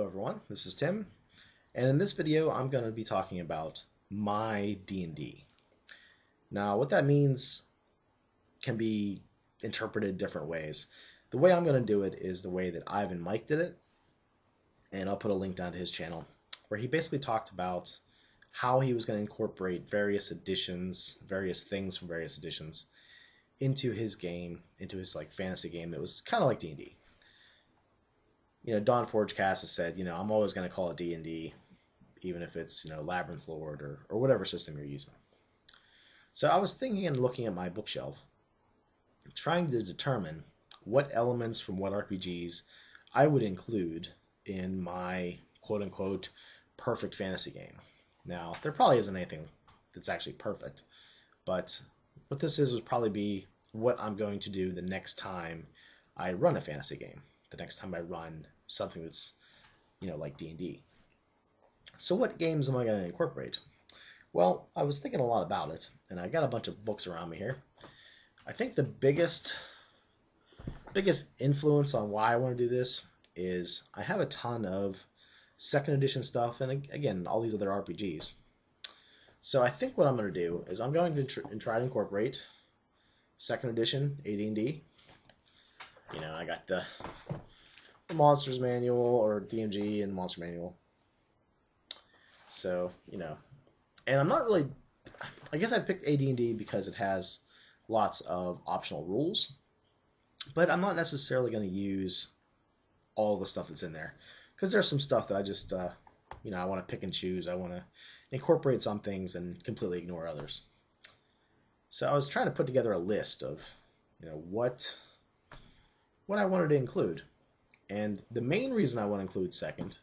everyone, this is Tim, and in this video I'm going to be talking about my D&D. Now what that means can be interpreted different ways. The way I'm going to do it is the way that Ivan Mike did it, and I'll put a link down to his channel, where he basically talked about how he was going to incorporate various editions, various things from various editions into his game, into his fantasy game that was kind of like D&D. Don Forgecast has said, I'm always going to call it D&D, even if it's, Labyrinth Lord or whatever system you're using. So I was thinking and looking at my bookshelf, trying to determine what elements from what RPGs I would include in my quote-unquote perfect fantasy game. Now, there probably isn't anything that's actually perfect, but what this is would probably be what I'm going to do the next time I run a fantasy game, the next time I run something that's, like D&D. So what games am I going to incorporate? Well, I was thinking a lot about it, and I got a bunch of books around me here. I think the biggest influence on why I want to do this is I have a ton of second edition stuff, and again, all these other RPGs. So I think what I'm going to do is I'm going to try to incorporate second edition AD&D. I got the Monsters Manual, or DMG and Monster Manual. So, and I'm not really, I guess I picked AD&D because it has lots of optional rules, but I'm not necessarily going to use all the stuff that's in there, because there's some stuff that I just, I want to pick and choose. I want to incorporate some things and completely ignore others. So I was trying to put together a list of, what I wanted to include. And the main reason I want to include second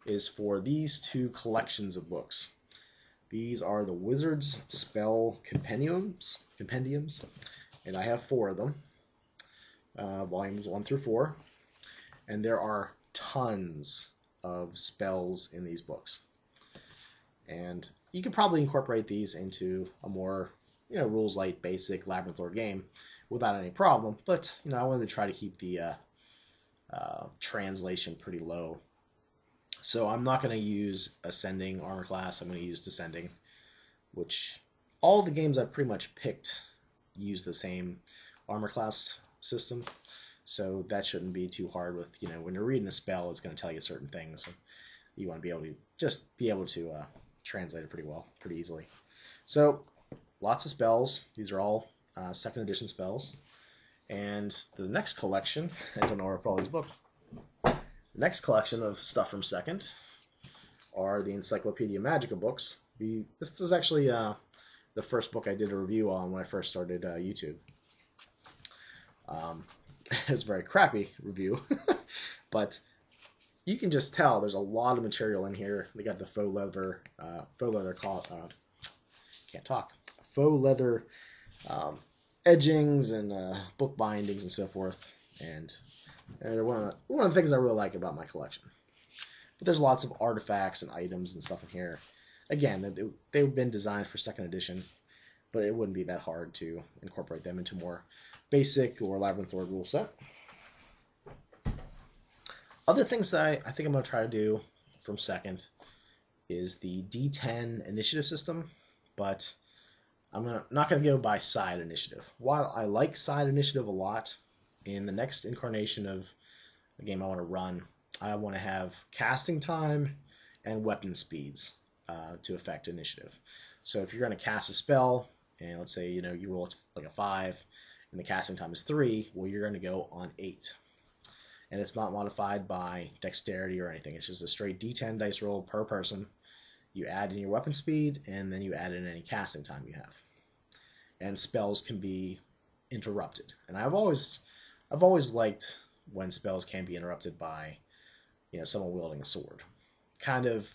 is for these two collections of books. These are the Wizard's Spell Compendiums, and I have 4 of them, volumes 1 through 4, and there are tons of spells in these books. And you could probably incorporate these into a more, rules light, basic Labyrinth Lord game without any problem, but, I wanted to try to keep the translation pretty low. So I'm not going to use Ascending armor class. I'm going to use Descending, which all the games I've pretty much picked use the same armor class system. So that shouldn't be too hard with, when you're reading a spell, it's going to tell you certain things. And you want to be able to translate it pretty easily. So lots of spells. These are all second edition spells. And the next collection, I don't know where I put all these books. The next collection of stuff from second are the Encyclopedia Magica books. This is actually the first book I did a review on when I first started YouTube. It was a very crappy review, but you can just tell there's a lot of material in here. They got the faux leather edgings and book bindings and so forth, and they're one of the things I really like about my collection. But there's lots of artifacts and items and stuff in here. Again, they've been designed for second edition, but it wouldn't be that hard to incorporate them into more basic or Labyrinth Lord rule set. Other things that I think I'm going to try to do from second is the D10 initiative system, but I'm not going to go by side initiative. While I like side initiative a lot, in the next incarnation of a game I want to run, I want to have casting time and weapon speeds to affect initiative. So if you're going to cast a spell, and let's say you roll like a 5, and the casting time is 3, well, you're going to go on 8. And it's not modified by dexterity or anything. It's just a straight D10 dice roll per person. You add in your weapon speed, and then you add in any casting time you have. And spells can be interrupted. And I've always liked when spells can be interrupted by, someone wielding a sword. Kind of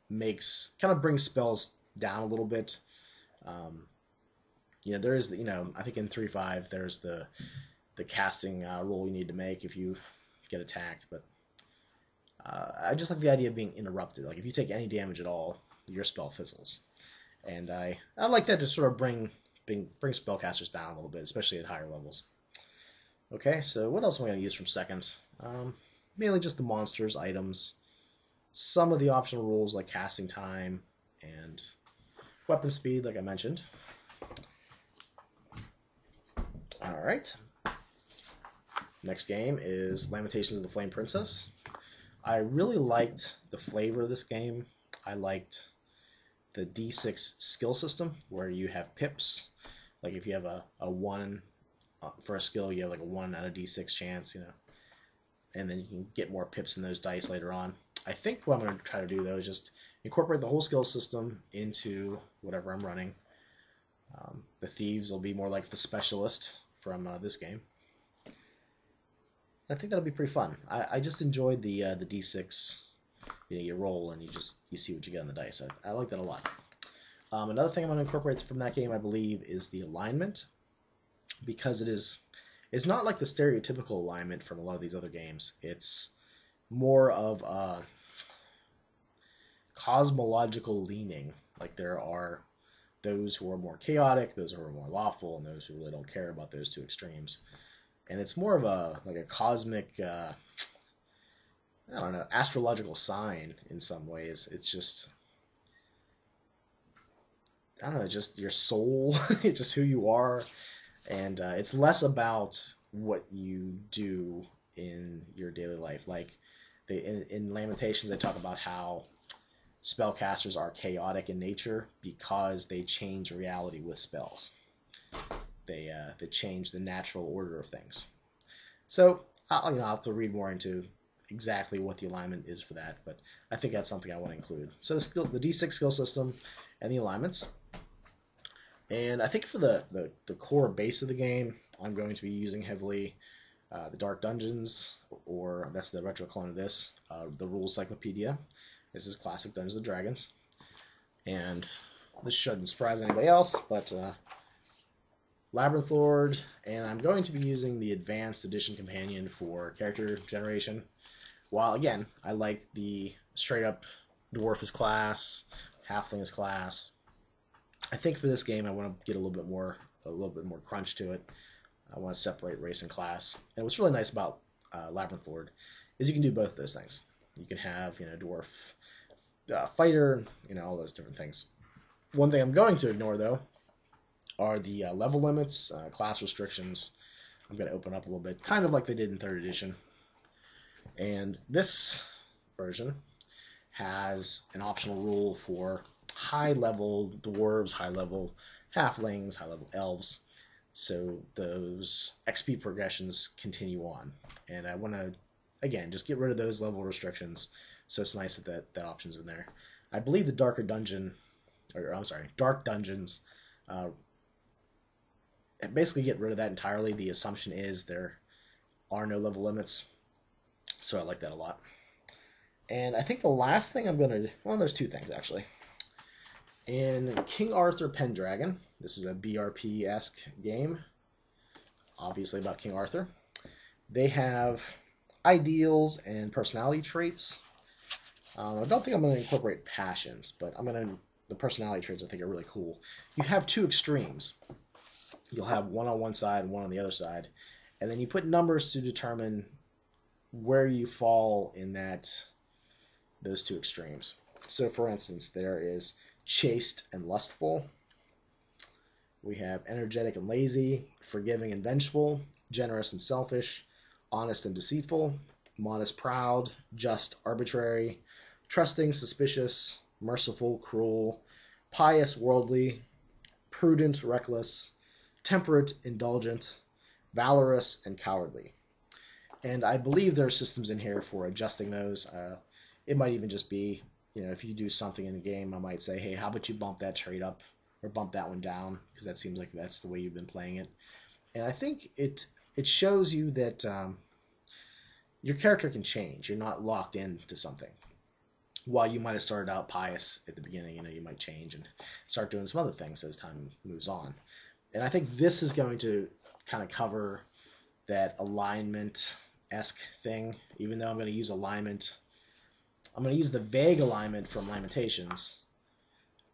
brings spells down a little bit. There is I think in 3.5 there's the casting roll you need to make if you get attacked, but I just like the idea of being interrupted. Like if you take any damage at all, your spell fizzles, and I like that to sort of bring spellcasters down a little bit, especially at higher levels. Okay, so what else am I going to use from second? Mainly just the monsters, items, some of the optional rules like casting time and weapon speed, like I mentioned. All right. Next game is Lamentations of the Flame Princess. I really liked the flavor of this game. I liked the D6 skill system where you have pips. Like if you have a 1 for a skill, you have like a 1 out of D6 chance, you know. And then you can get more pips in those dice later on. I think what I'm going to try to do, though, is just incorporate the whole skill system into whatever I'm running. The thieves will be more like the specialist from this game. I think that'll be pretty fun. I just enjoyed the D6. You know, you roll and you see what you get on the dice. I like that a lot. Another thing I'm going to incorporate from that game, I believe, is the alignment, because it's not like the stereotypical alignment from a lot of these other games. It's more of a cosmological leaning. Like there are those who are more chaotic, those who are more lawful, and those who really don't care about those two extremes. And it's more of a cosmic, I don't know, astrological sign in some ways. It's just, I don't know, just your soul, just who you are. And it's less about what you do in your daily life. Like in Lamentations, they talk about how spellcasters are chaotic in nature because they change reality with spells. They change the natural order of things. So I'll have to read more into exactly what the alignment is for that, but I think that's something I want to include. So the D6 skill system and the alignments. And I think for the core base of the game, I'm going to be using heavily the Dark Dungeons, or that's the retro clone of this, the Rules Cyclopedia. This is classic Dungeons & Dragons. And this shouldn't surprise anybody else, but Labyrinth Lord, and I'm going to be using the Advanced Edition Companion for character generation. While, again, I like the straight-up Dwarf as class, Halfling as class, I think for this game I want to get a little bit more crunch to it. I want to separate race and class. And what's really nice about Labyrinth Lord is you can do both of those things. You can have, dwarf fighter, all those different things. One thing I'm going to ignore, though, are the level limits, class restrictions. I'm going to open up a little bit, kind of like they did in 3rd edition. And this version has an optional rule for high-level dwarves, high-level halflings, high-level elves. So those XP progressions continue on. And I want to, again, just get rid of those level restrictions. So it's nice that option's in there. I believe the Dark Dungeons, basically get rid of that entirely. The assumption is there are no level limits. So I like that a lot. And I think the last thing I'm going to... Well, there's 2 things, actually. In King Arthur Pendragon, this is a BRP-esque game, obviously about King Arthur. They have ideals and personality traits. I don't think I'm going to incorporate passions, but the personality traits I think are really cool. You have 2 extremes. You'll have one on one side and one on the other side, and then you put numbers to determine where you fall in those 2 extremes. So, for instance, there is chaste and lustful. We have energetic and lazy, forgiving and vengeful, generous and selfish, honest and deceitful, modest, proud, just, arbitrary, trusting, suspicious, merciful, cruel, pious, worldly, prudent, reckless, temperate, indulgent, valorous, and cowardly. And I believe there are systems in here for adjusting those. It might even just be, if you do something in a game, I might say, hey, how about you bump that trait up or bump that one down, because that seems like that's the way you've been playing it. And I think it shows you that your character can change. You're not locked into something. While you might have started out pious at the beginning, you might change and start doing some other things as time moves on. And I think this is going to kind of cover that alignment-esque thing, even though I'm going to use alignment. I'm going to use the vague alignment from Lamentations,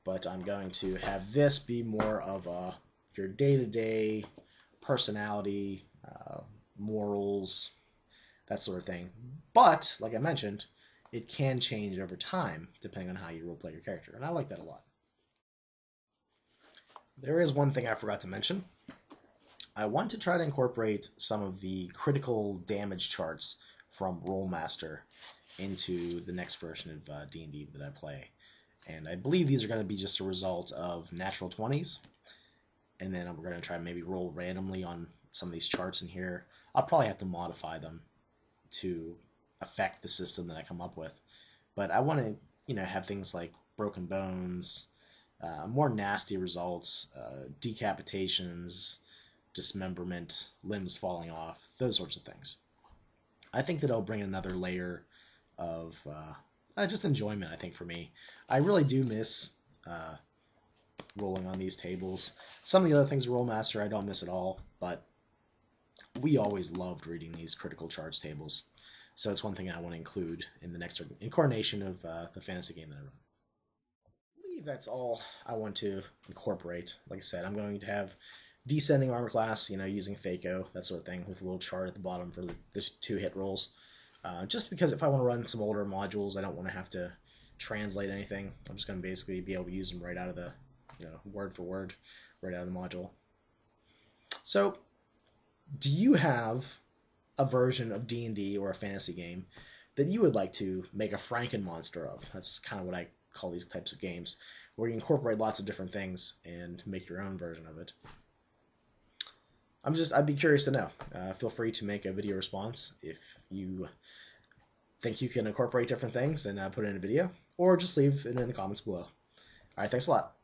but I'm going to have this be more of your day-to-day personality, morals, that sort of thing. But, like I mentioned, it can change over time depending on how you roleplay your character, and I like that a lot. There is one thing I forgot to mention. I want to try to incorporate some of the critical damage charts from Rolemaster into the next version of D&D that I play. And I believe these are going to be just a result of natural 20s. And then we're going to try to maybe roll randomly on some of these charts in here. I'll probably have to modify them to affect the system that I come up with. But I want to, have things like broken bones, more nasty results, decapitations, dismemberment, limbs falling off, those sorts of things. I think that it'll bring another layer of just enjoyment, I think, for me. I really do miss rolling on these tables. Some of the other things in Rolemaster I don't miss at all, but we always loved reading these critical charge tables. So it's one thing I want to include in the next incarnation of the fantasy game that I run. I believe that's all I want to incorporate. Like I said, I'm going to have descending armor class, using FACO, that sort of thing, with a little chart at the bottom for the 2 hit rolls. Just because if I want to run some older modules, I don't want to have to translate anything. I'm just going to basically be able to use them right out of the, word for word, right out of the module. So, do you have a version of D&D or a fantasy game that you would like to make a Frankenmonster of? That's kind of what I call these types of games, where you incorporate lots of different things and make your own version of it. I'd be curious to know. Feel free to make a video response if you think you can incorporate different things and put it in a video, or just leave it in the comments below. All right, thanks a lot.